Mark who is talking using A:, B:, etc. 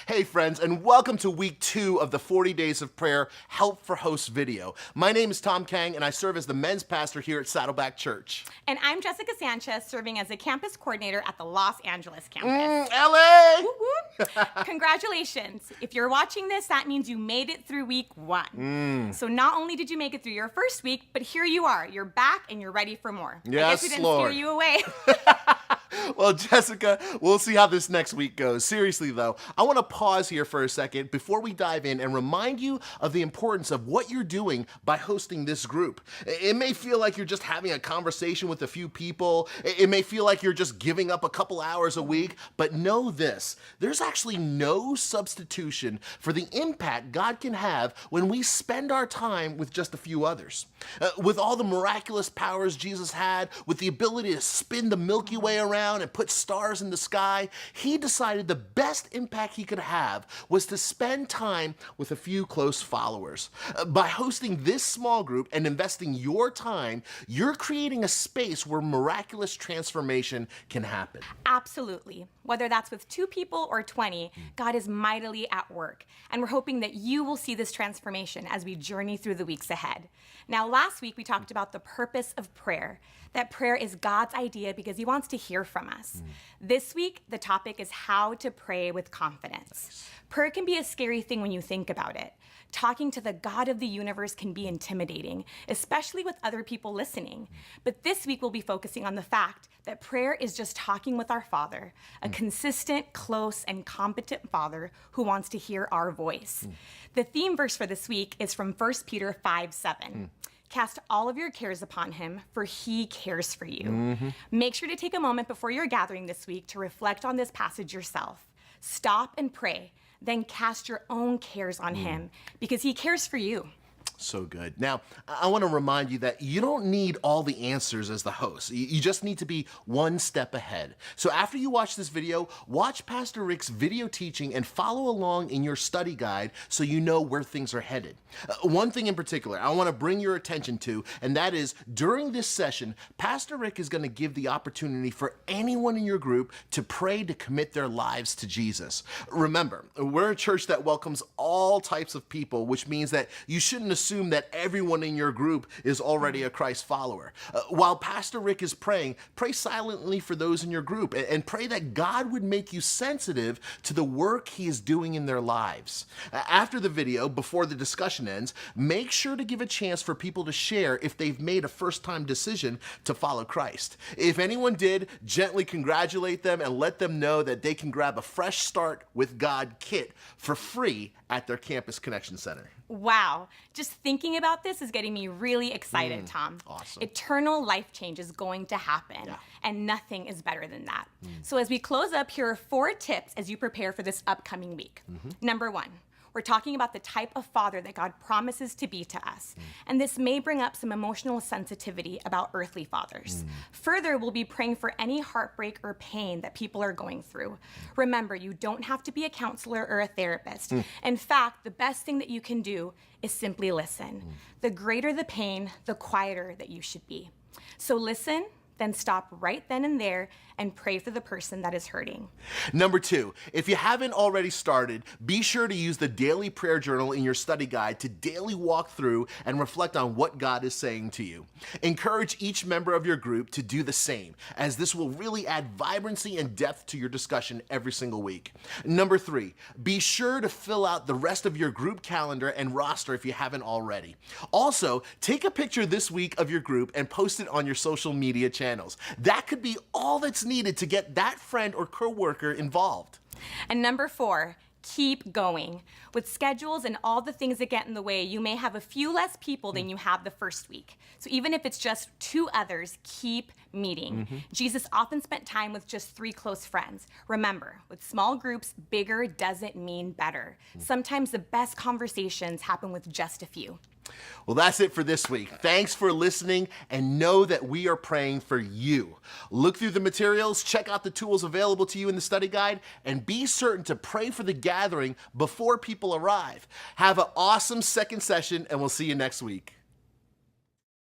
A: Hey friends, and welcome to week 2 of the 40 Days of Prayer Help for Hosts video. My name is Tom Kang, and I serve as the men's pastor here at Saddleback Church.
B: And I'm Jessica Sanchez, serving as a campus coordinator at the Los Angeles campus.
A: LA!
B: Woo woo. Congratulations. If you're watching this, that means you made it through week 1. So not only did you make it through your first week, but here you are. You're back and you're ready for more. I guess we didn't
A: Lord.
B: scare you away.
A: Well, Jessica, we'll see how this next week goes. Seriously, though, I want to pause here for a second before we dive in and remind you of the importance of what you're doing by hosting this group. It may feel like you're just having a conversation with a few people. It may feel like you're just giving up a couple hours a week, but know this, there's actually no substitution for the impact God can have when we spend our time with just a few others. With all the miraculous powers Jesus had, with the ability to spin the Milky Way around and put stars in the sky, he decided the best impact he could have was to spend time with a few close followers. By hosting this small group and investing your time, you're creating a space where miraculous transformation can happen.
B: Absolutely. Whether that's with 2 people or 20, God is mightily at work. And we're hoping that you will see this transformation as we journey through the weeks ahead. Now, last week we talked about the purpose of prayer, that prayer is God's idea because he wants to hear from us. This week, the topic is how to pray with confidence. Prayer can be a scary thing when you think about it. Talking to the God of the universe can be intimidating, especially with other people listening. But this week we'll be focusing on the fact that prayer is just talking with our Father, a consistent, close, and competent Father who wants to hear our voice. The theme verse for this week is from 1 Peter 5:7. Cast all of your cares upon him, for he cares for you. Make sure to take a moment before your gathering this week to reflect on this passage yourself. Stop and pray, then cast your own cares on him, because he cares for you.
A: So good. Now, I want to remind you that you don't need all the answers as the host. You just need to be one step ahead. So after you watch this video, watch Pastor Rick's video teaching and follow along in your study guide so you know where things are headed. One thing in particular I want to bring your attention to, and that is during this session, Pastor Rick is going to give the opportunity for anyone in your group to pray to commit their lives to Jesus. Remember, we're a church that welcomes all types of people, which means that you shouldn't assume that everyone in your group is already a Christ follower. While Pastor Rick is praying, pray silently for those in your group and pray that God would make you sensitive to the work he is doing in their lives. After the video, before the discussion ends, make sure to give a chance for people to share if they've made a first-time decision to follow Christ. If anyone did, gently congratulate them and let them know that they can grab a Fresh Start with God kit for free at their Campus Connection Center.
B: Wow. Just thinking about this is getting me really excited, Tom.
A: Awesome.
B: Eternal life change is going to happen, and nothing is better than that. So as we close up, here are 4 tips as you prepare for this upcoming week. Number 1. We're talking about the type of father that God promises to be to us. And this may bring up some emotional sensitivity about earthly fathers. Further, we'll be praying for any heartbreak or pain that people are going through. Remember, you don't have to be a counselor or a therapist. In fact, the best thing that you can do is simply listen. The greater the pain, the quieter that you should be. So listen, then stop right then and there and pray for the person that is hurting.
A: Number 2, if you haven't already started, be sure to use the daily prayer journal in your study guide to daily walk through and reflect on what God is saying to you. Encourage each member of your group to do the same, as this will really add vibrancy and depth to your discussion every single week. Number 3, be sure to fill out the rest of your group calendar and roster if you haven't already. Also, take a picture this week of your group and post it on your social media channels. That could be all that's needed to get that friend or coworker involved.
B: And number 4, keep going. With schedules and all the things that get in the way, you may have a few less people than you have the first week. So even if it's just 2 others, keep meeting. Jesus often spent time with just 3 close friends. Remember, with small groups, bigger doesn't mean better. Sometimes the best conversations happen with just a few.
A: Well, that's it for this week. Thanks for listening, and know that we are praying for you. Look through the materials, check out the tools available to you in the study guide, and be certain to pray for the gathering before people arrive. Have an awesome second session, and we'll see you next week.